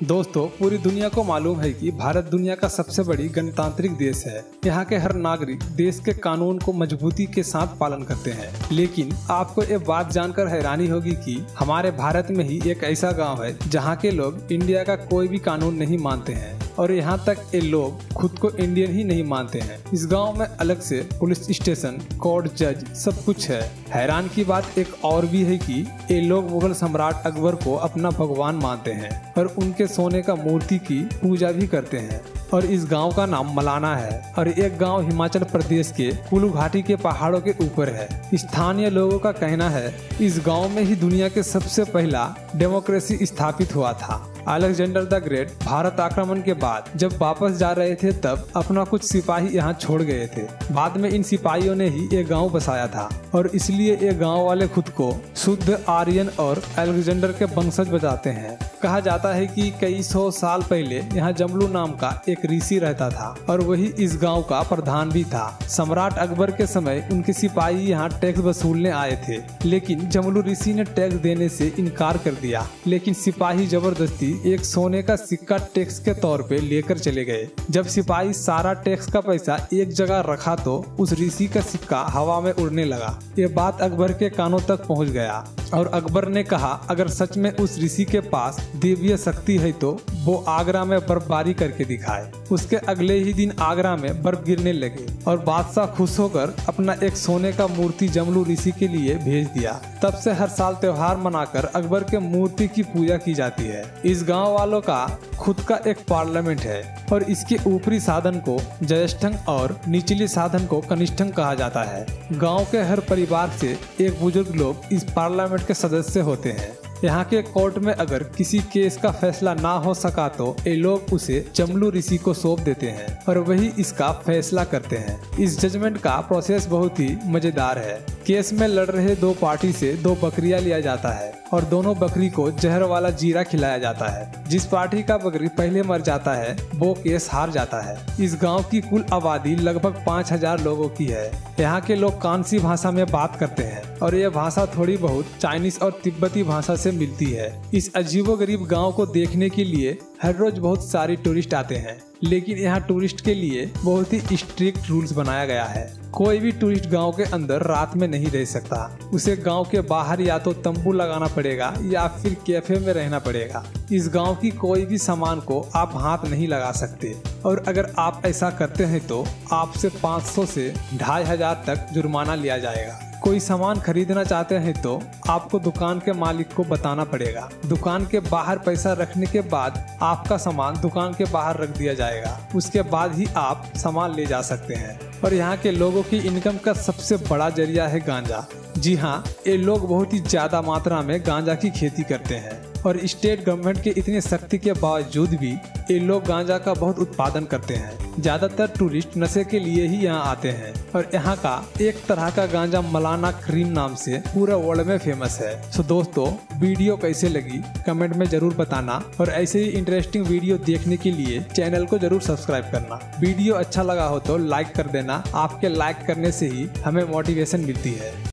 दोस्तों, पूरी दुनिया को मालूम है कि भारत दुनिया का सबसे बड़ी गणतांत्रिक देश है। यहाँ के हर नागरिक देश के कानून को मजबूती के साथ पालन करते हैं। लेकिन आपको ये बात जानकर हैरानी होगी कि हमारे भारत में ही एक ऐसा गांव है जहाँ के लोग इंडिया का कोई भी कानून नहीं मानते हैं और यहाँ तक ये लोग खुद को इंडियन ही नहीं मानते हैं। इस गांव में अलग से पुलिस स्टेशन, कोर्ट, जज सब कुछ है। हैरान की बात एक और भी है कि ये लोग मुगल सम्राट अकबर को अपना भगवान मानते हैं और उनके सोने का मूर्ति की पूजा भी करते हैं। और इस गांव का नाम मलाना है और एक गांव हिमाचल प्रदेश के कुल्लू घाटी के पहाड़ों के ऊपर है। स्थानीय लोगों का कहना है इस गांव में ही दुनिया के सबसे पहला डेमोक्रेसी स्थापित हुआ था। अलेक्जेंडर द ग्रेट भारत आक्रमण के बाद जब वापस जा रहे थे तब अपना कुछ सिपाही यहाँ छोड़ गए थे। बाद में इन सिपाहियों ने ही ये गांव बसाया था और इसलिए ये गांव वाले खुद को शुद्ध आर्यन और अलेक्जेंडर के वंशज बताते हैं। कहा जाता है कि कई सौ साल पहले यहाँ जमलू नाम का एक ऋषि रहता था और वही इस गांव का प्रधान भी था। सम्राट अकबर के समय उनके सिपाही यहाँ टैक्स वसूलने आए थे, लेकिन जमलू ऋषि ने टैक्स देने से इनकार कर दिया। लेकिन सिपाही जबरदस्ती एक सोने का सिक्का टैक्स के तौर पे लेकर चले गए। जब सिपाही सारा टैक्स का पैसा एक जगह रखा तो उस ऋषि का सिक्का हवा में उड़ने लगा। ये बात अकबर के कानों तक पहुंच गया और अकबर ने कहा अगर सच में उस ऋषि के पास देवीय शक्ति है तो वो आगरा में बर्फबारी करके दिखाए। उसके अगले ही दिन आगरा में बर्फ गिरने लगे और बादशाह खुश होकर अपना एक सोने का मूर्ति जमलू ऋषि के लिए भेज दिया। तब से हर साल त्योहार मनाकर अकबर के मूर्ति की पूजा की जाती है। इस गांव वालों का खुद का एक पार्लियामेंट है और इसके ऊपरी साधन को ज्येष्ठंग और निचले साधन को कनिष्ठंग कहा जाता है। गांव के हर परिवार से एक बुजुर्ग लोग इस पार्लियामेंट के सदस्य होते हैं। यहाँ के कोर्ट में अगर किसी केस का फैसला ना हो सका तो ये लोग उसे जमलू ऋषि को सौंप देते हैं और वही इसका फैसला करते हैं। इस जजमेंट का प्रोसेस बहुत ही मजेदार है। केस में लड़ रहे दो पार्टी से दो बकरियां लिया जाता है और दोनों बकरी को जहर वाला जीरा खिलाया जाता है। जिस पार्टी का बकरी पहले मर जाता है वो केस हार जाता है। इस गांव की कुल आबादी लगभग 5000 लोगों की है। यहाँ के लोग कांसी भाषा में बात करते हैं और यह भाषा थोड़ी बहुत चाइनीज और तिब्बती भाषा से मिलती है। इस अजीबोगरीब गांव को देखने के लिए हर रोज बहुत सारी टूरिस्ट आते हैं, लेकिन यहाँ टूरिस्ट के लिए बहुत ही स्ट्रिक्ट रूल्स बनाया गया है। कोई भी टूरिस्ट गांव के अंदर रात में नहीं रह सकता। उसे गांव के बाहर या तो तंबू लगाना पड़ेगा या फिर कैफे में रहना पड़ेगा। इस गांव की कोई भी सामान को आप हाथ नहीं लगा सकते और अगर आप ऐसा करते हैं तो आपसे 500 से 2500 तक जुर्माना लिया जाएगा। कोई सामान खरीदना चाहते हैं तो आपको दुकान के मालिक को बताना पड़ेगा। दुकान के बाहर पैसा रखने के बाद आपका सामान दुकान के बाहर रख दिया जाएगा। उसके बाद ही आप सामान ले जा सकते हैं। और यहाँ के लोगों की इनकम का सबसे बड़ा जरिया है गांजा। जी हाँ, ये लोग बहुत ही ज्यादा मात्रा में गांजा की खेती करते हैं और स्टेट गवर्नमेंट के इतने सख्ती के बावजूद भी ये लोग गांजा का बहुत उत्पादन करते हैं। ज्यादातर टूरिस्ट नशे के लिए ही यहाँ आते हैं और यहाँ का एक तरह का गांजा मलाना क्रीम नाम से पूरा वर्ल्ड में फेमस है। सो दोस्तों, वीडियो कैसे लगी कमेंट में जरूर बताना और ऐसे ही इंटरेस्टिंग वीडियो देखने के लिए चैनल को जरूर सब्सक्राइब करना। वीडियो अच्छा लगा हो तो लाइक कर देना। आपके लाइक करने से ही हमें मोटिवेशन मिलती है।